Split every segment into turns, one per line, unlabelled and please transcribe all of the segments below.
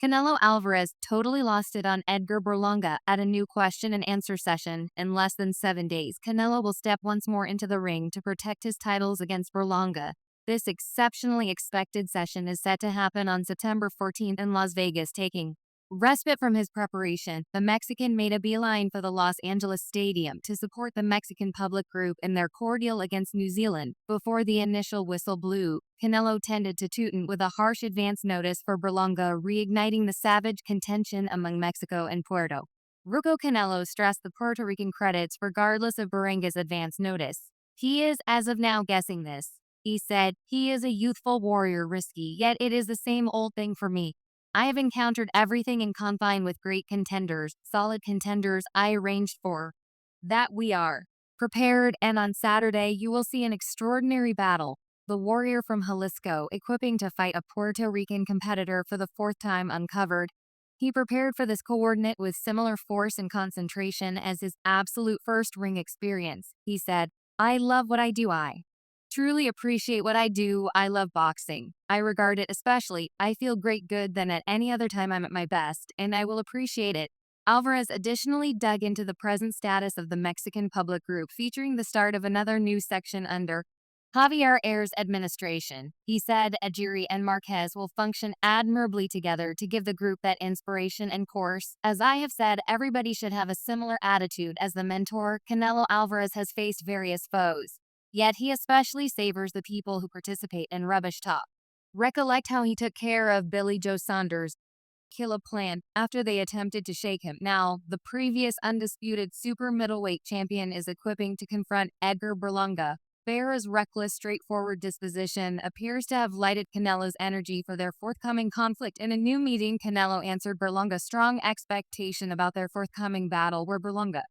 Canelo Alvarez totally lost it on Edgar Berlanga at a new question and answer session. In less than 7 days, Canelo will step once more into the ring to protect his titles against Berlanga. This exceptionally expected session is set to happen on September 14th in Las Vegas, taking respite from his preparation. The Mexican made a beeline for the Los Angeles Stadium to support the Mexican public group in their cordial against New Zealand. Before the initial whistle blew, Canelo tended to Tootin with a harsh advance notice for Berlanga, reigniting the savage contention among Mexico and Puerto Rico. Canelo stressed the Puerto Rican credits regardless of Berenga's advance notice. He is, as of now, guessing this. He said, "He is a youthful warrior, risky, yet it is the same old thing for me. I have encountered everything in confine with great contenders, solid contenders. I arranged for that. We are prepared, and on Saturday you will see an extraordinary battle. The warrior from Jalisco, equipping to fight a Puerto Rican competitor for the fourth time uncovered. He prepared for this coordinate with similar force and concentration as his absolute first ring experience. He said, I love what I do. I truly appreciate what I do. I love boxing. I regard it especially. I feel great good than at any other time I'm at my best, and I will appreciate it." Alvarez additionally dug into the present status of the Mexican public group, featuring the start of another new section under Javier Ayres' administration. He said Aguirre and Marquez will function admirably together to give the group that inspiration and course. As I have said, everybody should have a similar attitude as the mentor. Canelo Alvarez has faced various foes, yet he especially savors the people who participate in rubbish talk. Recollect how he took care of Billy Joe Saunders' kill a plan after they attempted to shake him. Now, the previous undisputed super middleweight champion is equipping to confront Edgar Berlanga. Barra's reckless, straightforward disposition appears to have lighted Canelo's energy for their forthcoming conflict. In a new meeting, Canelo answered Berlanga's strong expectation about their forthcoming battle, where Berlanga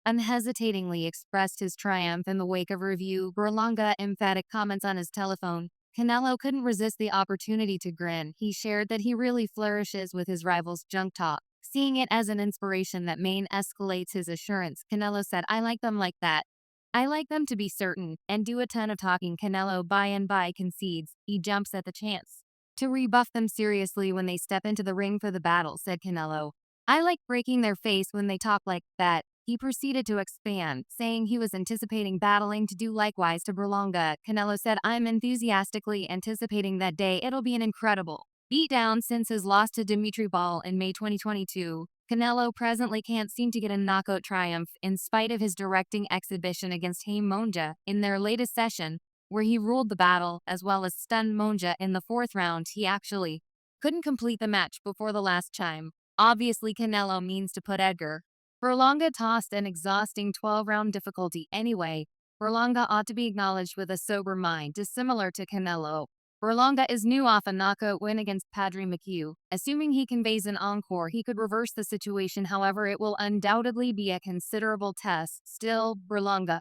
unhesitatingly expressed his triumph in the wake of review. Berlanga emphatic comments on his telephone. Canelo couldn't resist the opportunity to grin. He shared that he really flourishes with his rival's junk talk, seeing it as an inspiration that main escalates his assurance. Canelo said, I like them like that. I like them to be certain and do a ton of talking. Canelo by and by concedes. He jumps at the chance to rebuff them seriously when they step into the ring for the battle, said Canelo. I like breaking their face when they talk like that. He proceeded to expand, saying he was anticipating battling to do likewise to Berlanga. Canelo said, I'm enthusiastically anticipating that day. It'll be an incredible beatdown since his loss to Dimitri Ball in May 2022. Canelo presently can't seem to get a knockout triumph in spite of his directing exhibition against Haim Monja in their latest session, where he ruled the battle as well as stunned Monja in the fourth round. He actually couldn't complete the match before the last chime. Obviously, Canelo means to put Edgar Berlanga tossed an exhausting 12-round difficulty anyway. Berlanga ought to be acknowledged with a sober mind, dissimilar to Canelo. Berlanga is new off a knockout win against Padre McHugh. Assuming he conveys an encore, he could reverse the situation. However, it will undoubtedly be a considerable test. Still, Berlanga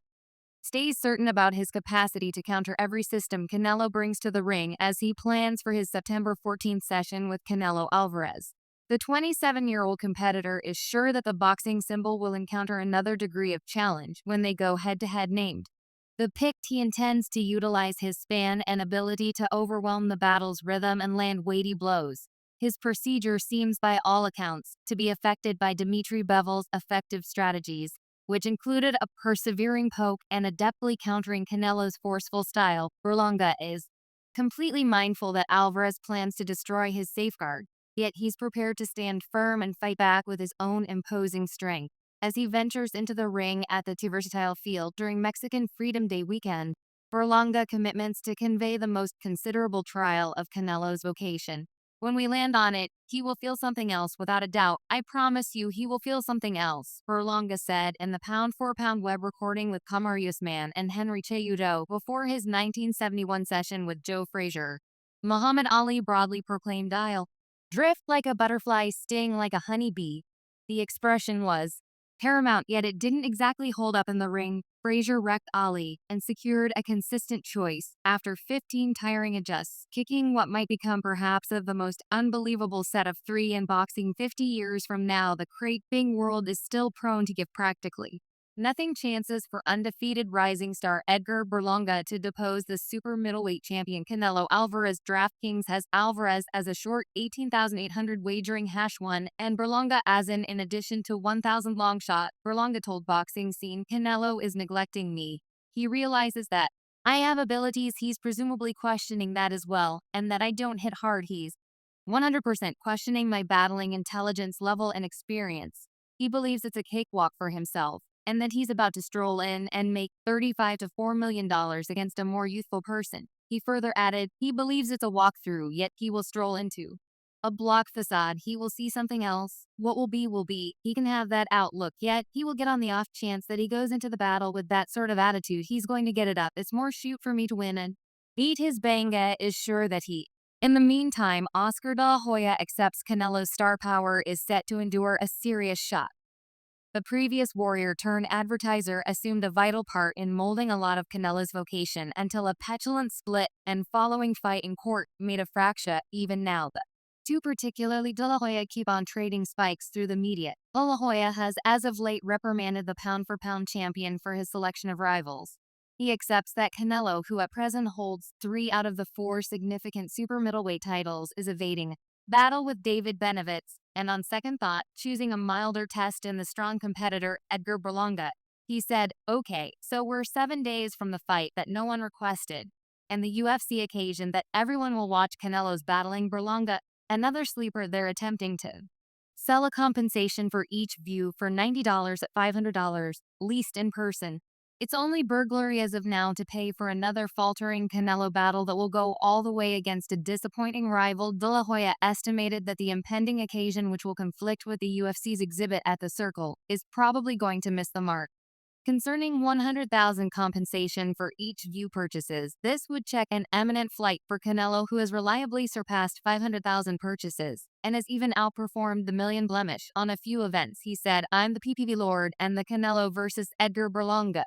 stays certain about his capacity to counter every system Canelo brings to the ring as he plans for his September 14th session with Canelo Alvarez. The 27-year-old competitor is sure that the boxing symbol will encounter another degree of challenge when they go head-to-head. Named the picked, he intends to utilize his span and ability to overwhelm the battle's rhythm and land weighty blows. His procedure seems by all accounts to be affected by Dimitri Bivol's effective strategies, which included a persevering poke and adeptly countering Canelo's forceful style. Berlanga is completely mindful that Alvarez plans to destroy his safeguard, yet he's prepared to stand firm and fight back with his own imposing strength. As he ventures into the ring at the versatile field during Mexican Freedom Day weekend, Berlanga commitments to convey the most considerable trial of Canelo's vocation. When we land on it, he will feel something else without a doubt. I promise you, he will feel something else, Berlanga said in the pound-for-pound web recording with Kamaru Usman and Henry Cejudo before his 1971 session with Joe Frazier. Muhammad Ali broadly proclaimed, I'll drift like a butterfly, sting like a honeybee. The expression was paramount, yet it didn't exactly hold up in the ring. Frazier wrecked Ali and secured a consistent choice after 15 tiring adjusts, kicking what might become perhaps of the most unbelievable set of three in boxing. 50 years from now, the great big world is still prone to give practically Nothing chances for undefeated rising star Edgar Berlanga to depose the super middleweight champion Canelo Alvarez. DraftKings has Alvarez as a short 18,800 wagering #1 and Berlanga as in addition to 1,000 long shot. Berlanga told Boxing Scene, Canelo is neglecting me. He realizes that I have abilities, he's presumably questioning that as well, and that I don't hit hard. He's 100% questioning my battling intelligence level and experience. He believes it's a cakewalk for himself, and that he's about to stroll in and make $35 to $4 million against a more youthful person. He further added, he believes it's a walkthrough, yet he will stroll into a block facade. He will see something else. What will be will be. He can have that outlook, yet he will get on the off chance that he goes into the battle with that sort of attitude. He's going to get it up. It's more shoot for me to win and beat his Banga is sure that he. In the meantime, Oscar De La Hoya accepts Canelo's star power is set to endure a serious shock. The previous warrior-turned-advertiser assumed a vital part in molding a lot of Canelo's vocation until a petulant split and following fight in court made a fracture. Even now, the two, particularly De La Hoya, keep on trading spikes through the media. De La Hoya has as of late reprimanded the pound-for-pound champion for his selection of rivals. He accepts that Canelo, who at present holds 3 out of the 4 significant super middleweight titles, is evading battle with David Benavidez, and on second thought, choosing a milder test in the strong competitor Edgar Berlanga. He said, okay, so we're 7 days from the fight that no one requested, and the UFC occasion that everyone will watch. Canelo's battling Berlanga, another sleeper they're attempting to sell a compensation for each view for $90 at $500, leased in person. It's only burglary as of now to pay for another faltering Canelo battle that will go all the way against a disappointing rival. De La Hoya estimated that the impending occasion, which will conflict with the UFC's exhibit at the Circle, is probably going to miss the mark. Concerning 100,000 compensation for each view purchases, this would check an eminent flight for Canelo, who has reliably surpassed 500,000 purchases and has even outperformed the million blemish on a few events. He said, I'm the PPV Lord, and the Canelo versus Edgar Berlanga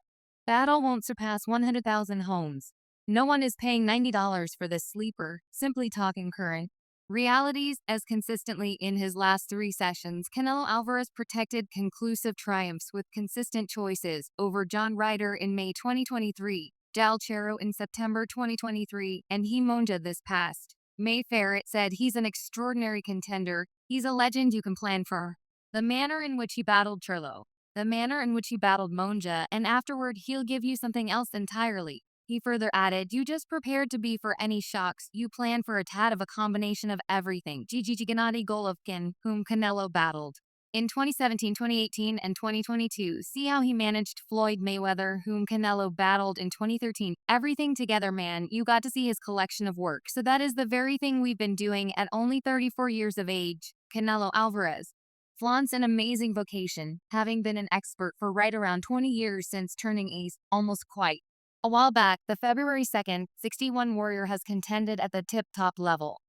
battle won't surpass 100,000 homes. No one is paying $90 for this sleeper. Simply talking current realities. As consistently in his last 3 sessions, Canelo Alvarez protected conclusive triumphs with consistent choices over John Ryder in May 2023, Dal Chero in September 2023, and Monja this past May. Ferret said he's an extraordinary contender. He's a legend you can plan for. The manner in which he battled Trello, the manner in which he battled Monja, and afterward he'll give you something else entirely. He further added, you just prepared to be for any shocks. You plan for a tad of a combination of everything. Gennady Golovkin, whom Canelo battled in 2017, 2018, and 2022. See how he managed Floyd Mayweather, whom Canelo battled in 2013. Everything together, man. You got to see his collection of work. So that is the very thing we've been doing at only 34 years of age. Canelo Alvarez flaunts an amazing vocation, having been an expert for right around 20 years since turning ace, almost quite a while back. The February 2nd, 61 warrior has contended at the tip-top level.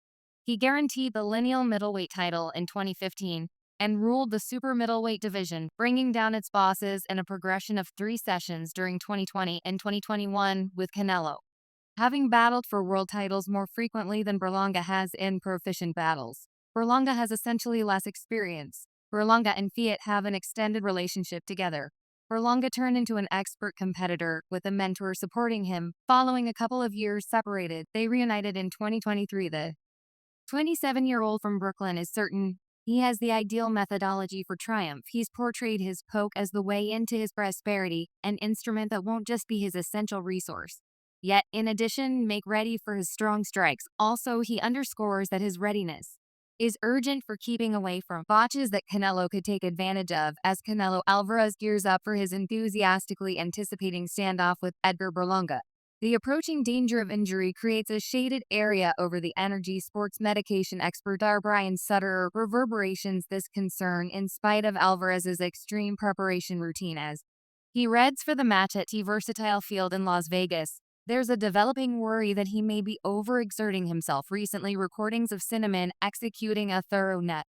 He guaranteed the lineal middleweight title in 2015 and ruled the super middleweight division, bringing down its bosses in a progression of 3 sessions during 2020 and 2021 with Canelo, having battled for world titles more frequently than Berlanga has in proficient battles. Berlanga has essentially less experience. Berlanga and Fiat have an extended relationship together. Berlanga turned into an expert competitor with a mentor supporting him. Following a couple of years separated, they reunited in 2023. The 27-year-old from Brooklyn is certain he has the ideal methodology for triumph. He's portrayed his poke as the way into his prosperity, an instrument that won't just be his essential resource, yet in addition make ready for his strong strikes. Also, he underscores that his readiness is urgent for keeping away from botches that Canelo could take advantage of as Canelo Alvarez gears up for his enthusiastically anticipating standoff with Edgar Berlanga. The approaching danger of injury creates a shaded area over the energy sports medication expert Brian Sutter reverberations this concern in spite of Alvarez's extreme preparation routine as he reads for the match at T Versatile Field in Las Vegas. There's a developing worry that he may be overexerting himself. Recently, recordings of Cinnamon executing a thorough net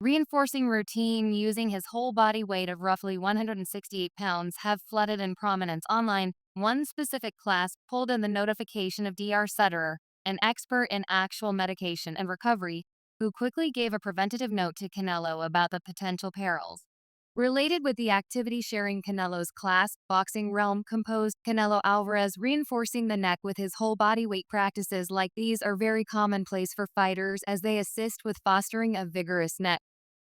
reinforcing routine using his whole body weight of roughly 168 pounds have flooded in prominence online. One specific class pulled in the notification of Dr. Sutter, an expert in actual medication and recovery, who quickly gave a preventative note to Canelo about the potential perils Related with the activity sharing Canelo's class, boxing realm composed Canelo Alvarez reinforcing the neck with his whole body weight practices like these are very commonplace for fighters as they assist with fostering a vigorous neck,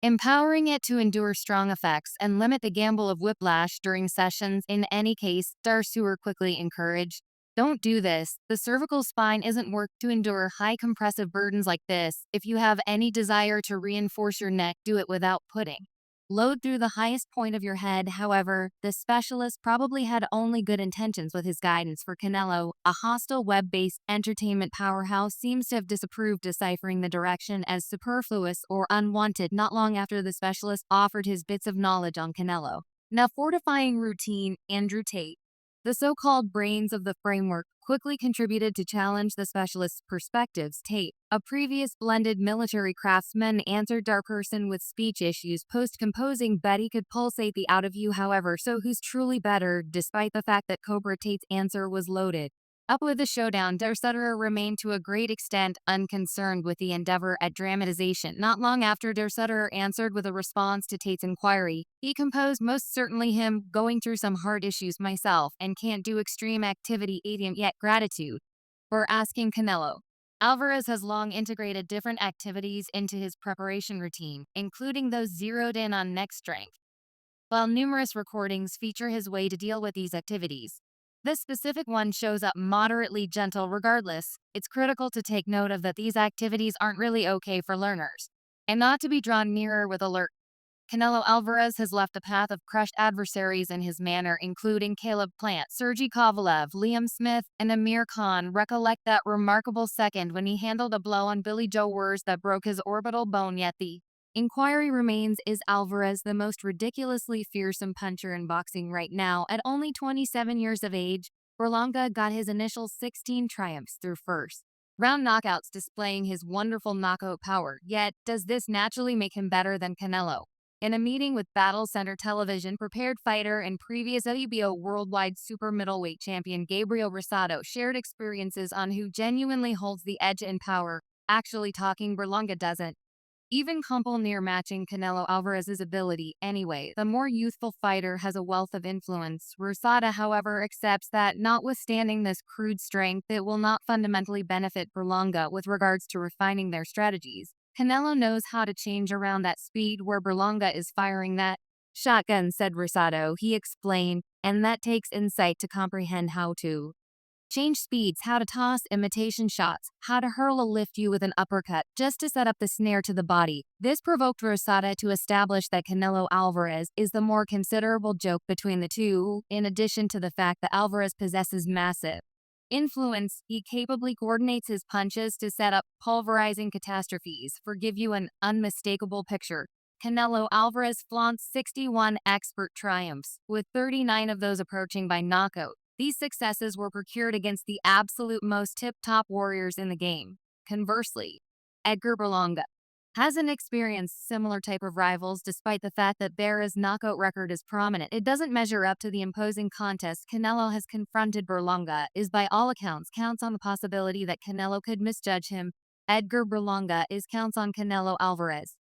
empowering it to endure strong effects and limit the gamble of whiplash during sessions. In any case, Darsu were quickly encouraged. Don't do this. The cervical spine isn't worked to endure high compressive burdens like this. If you have any desire to reinforce your neck, do it without putting load through the highest point of your head. However, the specialist probably had only good intentions with his guidance for Canelo. A hostile web-based entertainment powerhouse seems to have disapproved deciphering the direction as superfluous or unwanted not long after the specialist offered his bits of knowledge on Canelo. Now, fortifying routine, Andrew Tate, the so-called brains of the framework, quickly contributed to challenge the specialist's perspectives. Tate, a previous blended military craftsman, answered Darkerson with speech issues post-composing Betty could pulsate the out of you however so who's truly better despite the fact that Cobra Tate's answer was loaded. Up with the showdown, Der Sutterer remained to a great extent unconcerned with the endeavor at dramatization. Not long after Der Sutterer answered with a response to Tate's inquiry, he composed most certainly him going through some hard issues myself and can't do extreme activity idiom yet gratitude for asking Canelo. Alvarez has long integrated different activities into his preparation routine, including those zeroed in on neck strength, while numerous recordings feature his way to deal with these activities. This specific one shows up moderately gentle regardless. It's critical to take note of that these activities aren't really okay for learners, and not to be drawn nearer with alert. Canelo Alvarez has left a path of crushed adversaries in his manner, including Caleb Plant, Sergey Kovalev, Liam Smith, and Amir Khan. Recollect that remarkable second when he handled a blow on Billy Joe Wurz that broke his orbital bone. Yet the inquiry remains, is Alvarez the most ridiculously fearsome puncher in boxing right now? At only 27 years of age, Berlanga got his initial 16 triumphs through first round knockouts, displaying his wonderful knockout power. Yet, does this naturally make him better than Canelo? In a meeting with Battle Center Television, prepared fighter and previous WBO worldwide super middleweight champion Gabriel Rosado shared experiences on who genuinely holds the edge in power. Actually talking, Berlanga doesn't even come near matching Canelo Alvarez's ability. Anyway, the more youthful fighter has a wealth of influence. Rosada, however, accepts that notwithstanding this crude strength, it will not fundamentally benefit Berlanga with regards to refining their strategies. Canelo knows how to change around that speed where Berlanga is firing that shotgun, said Rosado. He explained, and that takes insight to comprehend how to change speeds, how to toss imitation shots, how to hurl a lift you with an uppercut just to set up the snare to the body. This provoked Rosada to establish that Canelo Alvarez is the more considerable joke between the two, in addition to the fact that Alvarez possesses massive influence. He capably coordinates his punches to set up pulverizing catastrophes. For give you an unmistakable picture, Canelo Alvarez flaunts 61 expert triumphs, with 39 of those approaching by knockout. These successes were procured against the absolute most tip-top warriors in the game. Conversely, Edgar Berlanga hasn't experienced similar type of rivals despite the fact that his knockout record is prominent. It doesn't measure up to the imposing contest Canelo has confronted. Berlanga is by all accounts counts on the possibility that Canelo could misjudge him. Edgar Berlanga is counts on Canelo Alvarez